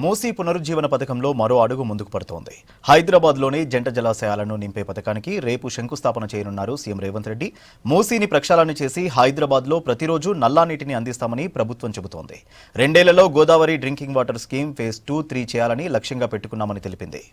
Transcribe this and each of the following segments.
మూసీ పునరుజ్జీవన పథకంలో మరో అడుగు ముందుకు పడుతోంది. హైదరాబాద్లోని జంట జలాశయాలను నింపే పథకానికి రేపు శంకుస్థాపన చేయనున్నారు సీఎం రేవంత్ రెడ్డి. మూసీని ప్రక్షాళన చేసి హైదరాబాద్లో ప్రతిరోజు నల్లా నీటిని అందిస్తామని ప్రభుత్వం చెబుతోంది. 2 ఏళ్లలో Godavari drinking water scheme phase 2, 3 చేయాలని లక్ష్యంగా పెట్టుకున్నామని తెలిపింది.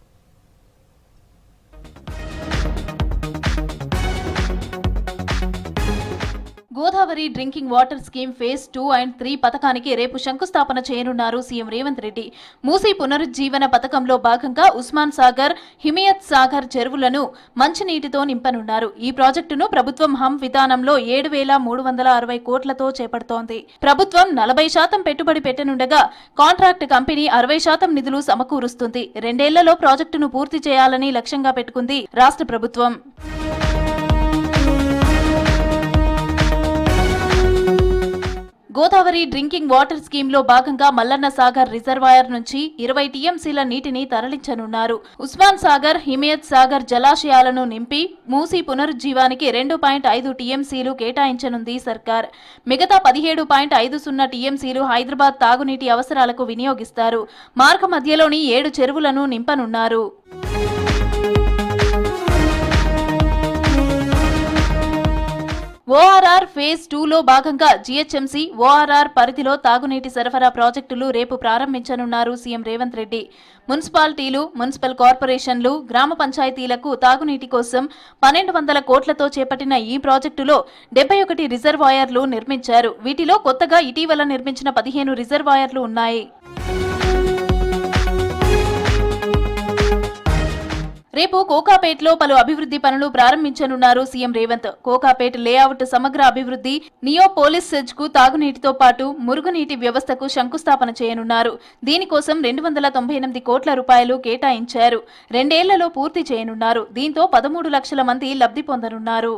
Godavari drinking water scheme phase 2 and 3 పథకానికి రేపు శంకుస్థాపన చేయనున్నారు సీఎం రేవంత్ రెడ్డి. మూసీ పునరుజ్జీవన పథకంలో భాగంగా ఉస్మాన్ సాగర్, హిమయత్ సాగర్ చెరువులను మంచినీటితో నింపనున్నారు. ఈ ప్రాజెక్టును ప్రభుత్వం హమ్ విధానంలో 7,360 కోట్లతో చేపడుతోంది. ప్రభుత్వం 40% పెట్టుబడి పెట్టనుండగా కాంట్రాక్ట్ కంపెనీ 60% నిధులు సమకూరుస్తుంది. 2 ఏళ్లలో ప్రాజెక్టును పూర్తి చేయాలని లక్ష్యంగా పెట్టుకుంది రాష్ట్ర ప్రభుత్వం. గోదావరి డ్రింకింగ్ వాటర్ స్కీమ్లో భాగంగా మల్లన్న సాగర్ రిజర్వాయర్ నుంచి 20 టీఎంసీల నీటిని తరలించనున్నారు. ఉస్మాన్ సాగర్, హిమయత్ సాగర్ జలాశయాలను నింపి మూసీ పునరుజ్జీవానికి 2.5 టీఎంసీలు కేటాయించనుంది సర్కార్. మిగతా 17.50 టీఎంసీలు హైదరాబాద్ తాగునీటి అవసరాలకు వినియోగిస్తారు. మార్గ మధ్యలోని 7 చెరువులను నింపనున్నారు. ఓఆర్ఆర్ ఫేజ్ 2లో భాగంగా జీహెచ్ఎంసీ, ఓఆర్ఆర్ పరిధిలో తాగునీటి సరఫరా ప్రాజెక్టులు రేపు ప్రారంభించనున్నారు సీఎం రేవంత్ రెడ్డి. మున్సిపాలిటీలు, మున్సిపల్ కార్పొరేషన్లు, గ్రామ పంచాయతీలకు తాగునీటి కోసం 1,200 కోట్లతో చేపట్టిన ఈ ప్రాజెక్టులో 71 రిజర్వాయర్లు నిర్మించారు. వీటిలో కొత్తగా ఇటీవల నిర్మించిన 15 రిజర్వాయర్లు ఉన్నాయి. రేపు కోకాపేట్లో పలు అభివృద్ధి పనులు ప్రారంభించనున్నారు సీఎం రేవంత్. కోకాపేట్ లేఅవుట్ సమగ్ర అభివృద్ధి, నియోపోలిస్ సెజ్కు తాగునీటితో పాటు మురుగునీటి వ్యవస్థకు శంకుస్థాపన చేయనున్నారు. దీనికోసం 298 కోట్ల రూపాయలు కేటాయించారు. 2 ఏళ్లలో పూర్తి చేయనున్నారు. దీంతో 13 లక్షల మంది లబ్ధి పొందనున్నారు.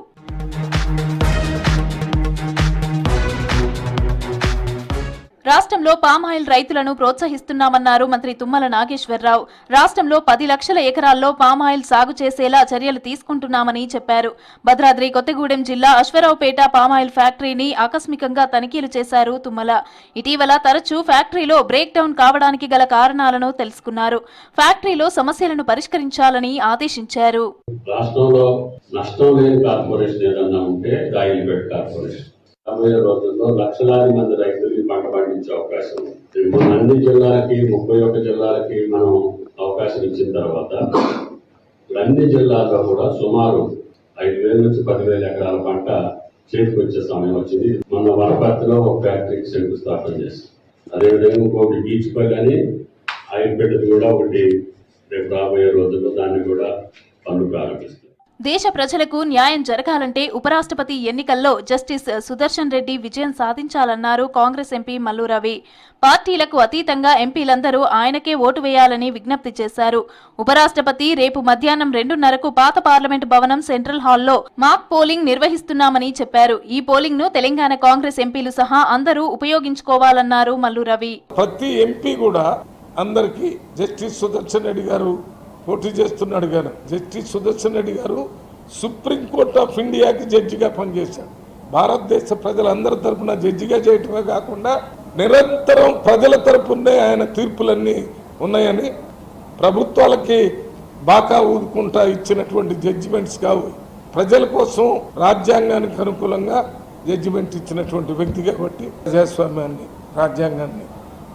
రాష్ట్రంలో పామాయిల్ రైతులను ప్రోత్సహిస్తున్నామన్నారు మంత్రి తుమ్మల నాగేశ్వరరావు. రాష్ట్రంలో 10 లక్షల ఎకరాల్లో పామాయిల్ సాగు చేసేలా చర్యలు తీసుకుంటున్నామని చెప్పారు. భద్రాద్రి కొత్తగూడెం జిల్లా అశ్వరావుపేట పామాయిల్ ఫ్యాక్టరీని ఆకస్మికంగా తనిఖీలు చేశారు తుమ్మల. ఇటీవల తరచూ ఫ్యాక్టరీలో బ్రేక్ డౌన్ కావడానికి గల కారణాలను తెలుసుకున్నారు. ఫ్యాక్టరీలో సమస్యలను పరిష్కరించాలని ఆదేశించారు. రాష్ట్రంలో నష్టం లేని కార్పొరేషన్ ఏదన్నా ఉంటే రాయలపేట కార్పొరేషన్. రాబోయే రోజుల్లో లక్షలాది మంది రైతులు ఈ పంట పండించే అవకాశం ఉంది. ఇప్పుడు అన్ని జిల్లాలకి 31 జిల్లాలకి మనం అవకాశం ఇచ్చిన తర్వాత అన్ని జిల్లాల్లో కూడా సుమారు 5,000 నుంచి 10,000 ఎకరాల పంట చేతికి వచ్చే సమయం వచ్చింది. మొన్న వనపర్తిలో ఒక ఫ్యాక్టరీకి శంకుస్థాపన చేస్తాం. అదేవిధంగా ఇంకొకటి బీచ్పల్లి అని ఆయనపేటది కూడా ఒకటి రేపు రాబోయే రోజుల్లో దాన్ని కూడా పనులు ప్రారంభిస్తాం. దేశ ప్రజలకు న్యాయం జరగాలంటే ఉపరాష్ట్రపతి ఎన్నికల్లో జస్టిస్ సుదర్శన్ రెడ్డి విజయం సాధించాలన్నారు కాంగ్రెస్ ఎంపీ మల్లు రవి. పార్టీలకు అతీతంగా ఎంపీలందరూ ఆయనకే ఓటు వేయాలని విజ్ఞప్తి చేశారు. ఉపరాష్ట్రపతి రేపు మధ్యాహ్నం 2:30కు పాత పార్లమెంటు భవనం సెంట్రల్ హాల్లో మాక్ పోలింగ్ నిర్వహిస్తున్నామని చెప్పారు. ఈ పోలింగ్ ను తెలంగాణ కాంగ్రెస్ ఎంపీలు సహా అందరూ ఉపయోగించుకోవాలన్నారు మల్లు రవి. ప్రతి ఎంపీ కూడా అందరికీ జస్టిస్ సుదర్శన్ రెడ్డి గారు పోటీ చేస్తున్నాడు గారు. జస్టిస్ సుదర్శన్ రెడ్డి గారు సుప్రీంకోర్టు ఆఫ్ ఇండియాకి జడ్జిగా పనిచేశాడు. భారతదేశ ప్రజలందరి తరఫున జడ్జిగా చేయటమే కాకుండా నిరంతరం ప్రజల తరఫునే ఆయన తీర్పులన్నీ ఉన్నాయని, ప్రభుత్వాలకి బాకా ఊదుకుంటా ఇచ్చినటువంటి జడ్జిమెంట్స్ కావు. ప్రజల కోసం రాజ్యాంగానికి అనుకూలంగా జడ్జిమెంట్ ఇచ్చినటువంటి వ్యక్తి కాబట్టి ప్రజాస్వామ్యాన్ని, రాజ్యాంగాన్ని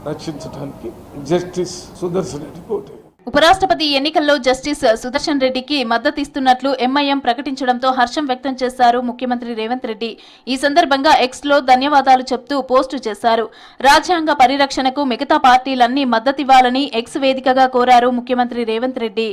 రక్షించడానికి జస్టిస్ సుదర్శన్ రెడ్డి పోటీ. ఉపరాష్ట్రపతి ఎన్నికల్లో జస్టిస్ సుదర్శన్ రెడ్డికి మద్దతిస్తున్నట్లు ఎంఐఎం ప్రకటించడంతో హర్షం వ్యక్తం చేశారు ముఖ్యమంత్రి రేవంత్ రెడ్డి. ఈ సందర్భంగా ఎక్స్లో ధన్యవాదాలు చెప్తూ పోస్టు చేశారు. రాజ్యాంగ పరిరక్షణకు మిగతా పార్టీలన్నీ మద్దతివ్వాలని ఎక్స్ వేదికగా కోరారు ముఖ్యమంత్రి రేవంత్ రెడ్డి.